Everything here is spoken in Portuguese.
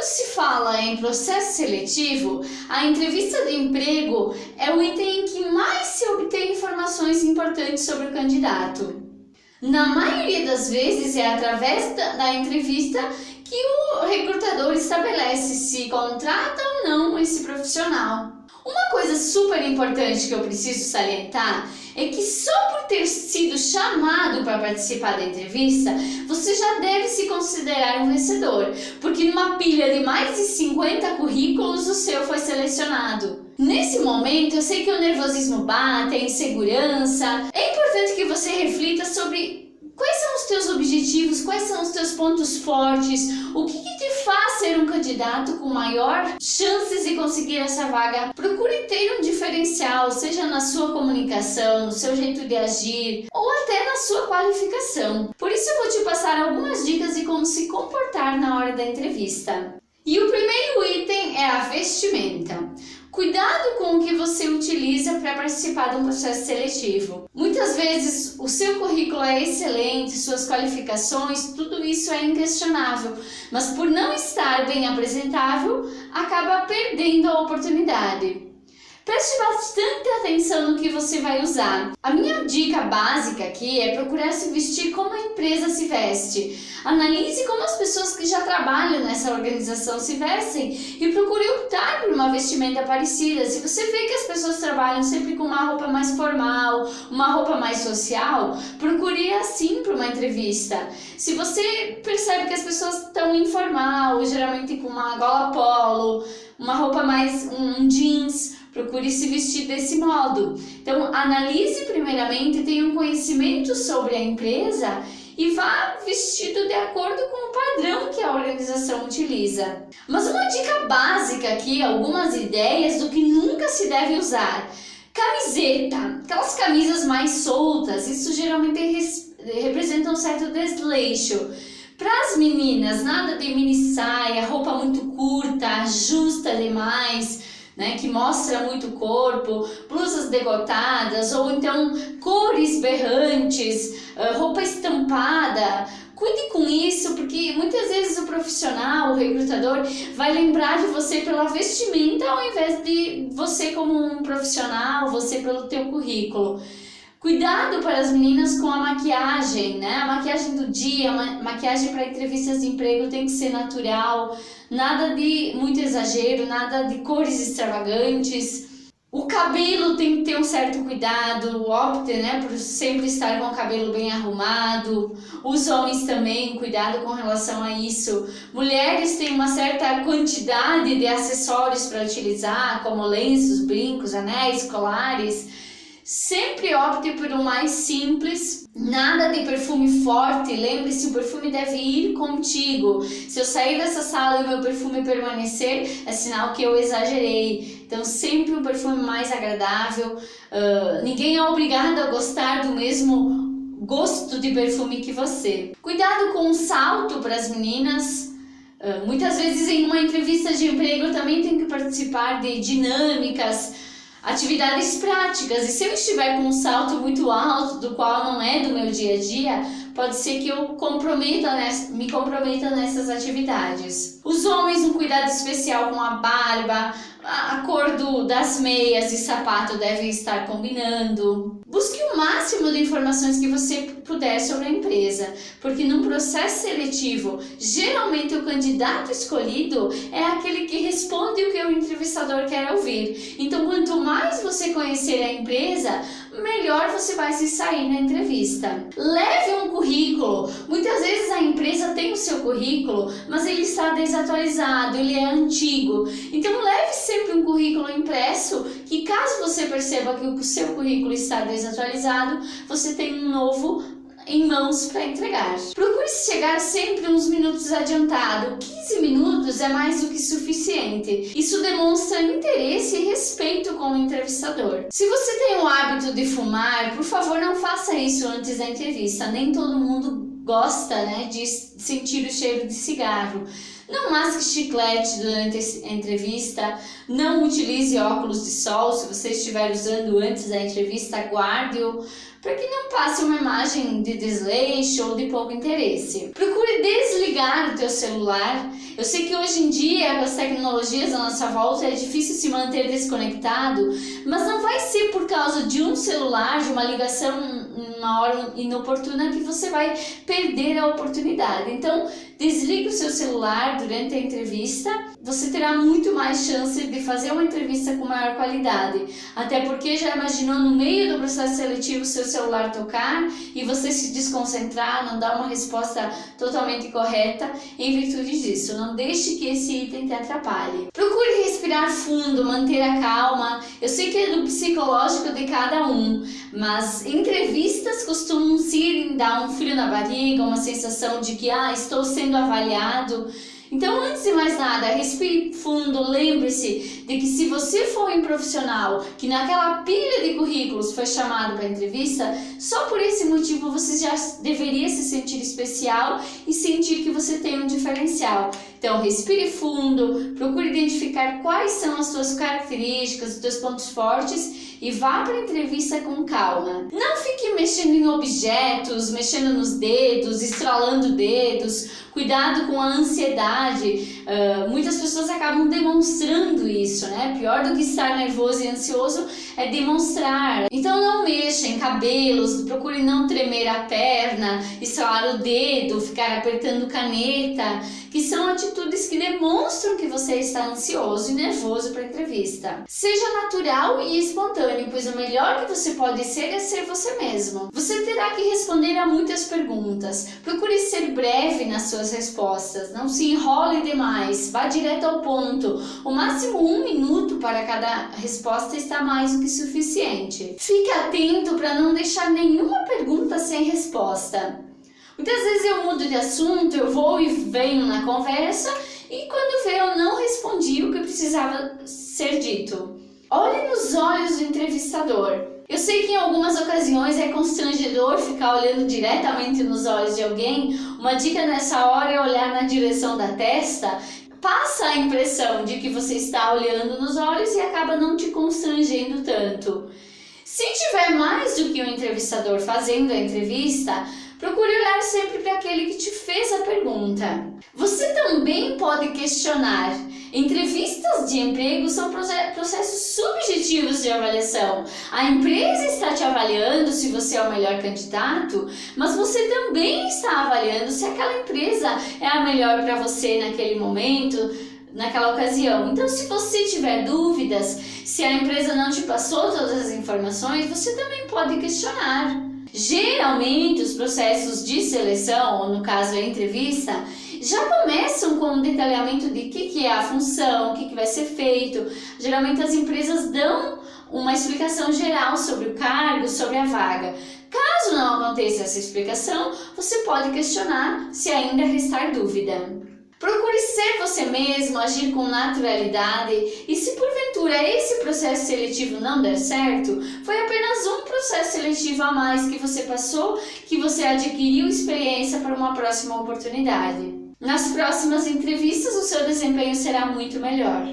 se fala em processo seletivo, a entrevista de emprego é o item em que mais se obtém informações importantes sobre o candidato. Na maioria das vezes é através da entrevista que o recrutador estabelece se contrata ou não esse profissional. Uma coisa super importante que eu preciso salientar é que só por ter sido chamado para participar da entrevista, você já deve se considerar um vencedor, porque numa pilha de mais de 50 currículos o seu foi selecionado. Nesse momento, eu sei que o nervosismo bate, a insegurança. É importante que você reflita sobre quais são os teus objetivos, quais são os teus pontos fortes, o que te faz ser um candidato com maior chances de conseguir essa vaga. Procure ter um diferencial, seja na sua comunicação, no seu jeito de agir ou até na sua qualificação. Por isso eu vou te passar algumas dicas de como se comportar na hora da entrevista. E o primeiro item é a vestimenta. Cuidado com o que você utiliza para participar de um processo seletivo. Muitas vezes o seu currículo é excelente, suas qualificações, tudo isso é inquestionável, mas por não estar bem apresentável, acaba perdendo a oportunidade. Preste bastante atenção no que você vai usar. A minha dica básica aqui é procurar se vestir como a empresa se veste. Analise como as pessoas que já trabalham nessa organização se vestem e procure optar por uma vestimenta parecida. Se você vê que as pessoas trabalham sempre com uma roupa mais formal, uma roupa mais social, procure ir assim para uma entrevista. Se você percebe que as pessoas estão informal, geralmente com uma gola polo, uma roupa mais um jeans, procure se vestir desse modo. Então, analise primeiramente, tenha um conhecimento sobre a empresa e vá vestido de acordo com o padrão que a organização utiliza. Mas uma dica básica aqui, algumas ideias do que nunca se deve usar. Camiseta, aquelas camisas mais soltas, isso geralmente representa um certo desleixo. Para as meninas, nada de mini saia, roupa muito curta, justa demais, que mostra muito o corpo, blusas degotadas ou então cores berrantes, roupa estampada. Cuide com isso, porque muitas vezes o profissional, o recrutador, vai lembrar de você pela vestimenta ao invés de você como um profissional, você pelo teu currículo. Cuidado para as meninas com a maquiagem, A maquiagem do dia, maquiagem para entrevistas de emprego tem que ser natural, nada de muito exagero, nada de cores extravagantes. O cabelo tem que ter um certo cuidado, opte, por sempre estar com o cabelo bem arrumado. Os homens também, cuidado com relação a isso. Mulheres têm uma certa quantidade de acessórios para utilizar, como lenços, brincos, anéis, colares. Sempre opte por um mais simples, nada de perfume forte. Lembre-se, o perfume deve ir contigo. Se eu sair dessa sala e o meu perfume permanecer, é sinal que eu exagerei. Então sempre um perfume mais agradável. Ninguém é obrigado a gostar do mesmo gosto de perfume que você. Cuidado com o salto para as meninas. Muitas vezes em uma entrevista de emprego eu também tenho que participar de dinâmicas, atividades práticas, e se eu estiver com um salto muito alto, do qual não é do meu dia a dia, pode ser que eu me comprometa nessas atividades. Os homens, um cuidado especial com a barba, a cor das meias e sapato devem estar combinando. Busque o máximo de informações que você puder sobre a empresa, porque num processo seletivo, geralmente o candidato escolhido é aquele que responde o que o entrevistador quer ouvir. Então, quanto mais você conhecer a empresa, melhor você vai se sair na entrevista. Leve um currículo. Muitas vezes a empresa tem o seu currículo, mas ele está desatualizado, ele é antigo. Então, leve sempre um currículo impresso, que caso você perceba que o seu currículo está desatualizado, você tem um novo em mãos para entregar. Procure chegar sempre uns minutos adiantado. 15 minutos é mais do que suficiente. Isso demonstra interesse e respeito com o entrevistador. Se você tem o hábito de fumar, por favor, não faça isso antes da entrevista. Nem todo mundo gosta, de sentir o cheiro de cigarro. Não masque chiclete durante a entrevista, não utilize óculos de sol. Se você estiver usando antes da entrevista, guarde-o para que não passe uma imagem de desleixo ou de pouco interesse. Procure desligar o teu celular. Eu sei que hoje em dia, com as tecnologias à nossa volta, é difícil se manter desconectado, mas não vai ser por causa de um celular, de uma ligação uma hora inoportuna, que você vai perder a oportunidade. Então, desligue o seu celular durante a entrevista, você terá muito mais chance de fazer uma entrevista com maior qualidade. Até porque já imaginou no meio do processo seletivo o seu celular tocar e você se desconcentrar, não dar uma resposta totalmente correta em virtude disso. Não deixe que esse item te atrapalhe. Procure respirar fundo, manter a calma. Eu sei que é do psicológico de cada um, mas entrevistas costumam sim dar um frio na barriga, uma sensação de que estou sendo avaliado. Então, antes de mais nada, respire fundo, lembre-se de que se você for um profissional que naquela pilha de currículos foi chamado para entrevista, só por esse motivo você já deveria se sentir especial e sentir que você tem um diferencial. Então, respire fundo, procure identificar quais são as suas características, os seus pontos fortes e vá para a entrevista com calma. Não fique mexendo em objetos, mexendo nos dedos, estralando dedos. Cuidado com a ansiedade. Muitas pessoas acabam demonstrando isso, né? Pior do que estar nervoso e ansioso é demonstrar. Então não mexa em cabelos, procure não tremer a perna, estralar o dedo, ficar apertando caneta, que são atitudes que demonstram que você está ansioso e nervoso para a entrevista. Seja natural e espontâneo, pois o melhor que você pode ser é ser você mesmo. Você terá que responder a muitas perguntas. Procure ser breve nas suas respostas, não se enrole demais, vá direto ao ponto. O máximo 1 minuto para cada resposta está mais do que suficiente. Fique atento para não deixar nenhuma pergunta sem resposta. Muitas vezes eu mudo de assunto, eu vou e venho na conversa e quando vê eu não respondi o que precisava ser dito. Olhe nos olhos do entrevistador. Eu sei que em algumas ocasiões é constrangedor ficar olhando diretamente nos olhos de alguém. Uma dica nessa hora é olhar na direção da testa. Passa a impressão de que você está olhando nos olhos e acaba não te constrangendo tanto. Se tiver mais do que um entrevistador fazendo a entrevista, procure olhar sempre para aquele que te fez a pergunta. Você também pode questionar. Entrevistas de emprego são processos subjetivos de avaliação. A empresa está te avaliando se você é o melhor candidato, mas você também está avaliando se aquela empresa é a melhor para você naquele momento, naquela ocasião. Então, se você tiver dúvidas, se a empresa não te passou todas as informações, você também pode questionar. Geralmente, os processos de seleção, ou no caso a entrevista, já começam com um detalhamento de o que é a função, o que vai ser feito. Geralmente as empresas dão uma explicação geral sobre o cargo, sobre a vaga. Caso não aconteça essa explicação, você pode questionar se ainda restar dúvida. Procure ser você mesmo, agir com naturalidade e se porventura esse processo seletivo não der certo, foi apenas um processo seletivo a mais que você passou, que você adquiriu experiência para uma próxima oportunidade. Nas próximas entrevistas o seu desempenho será muito melhor.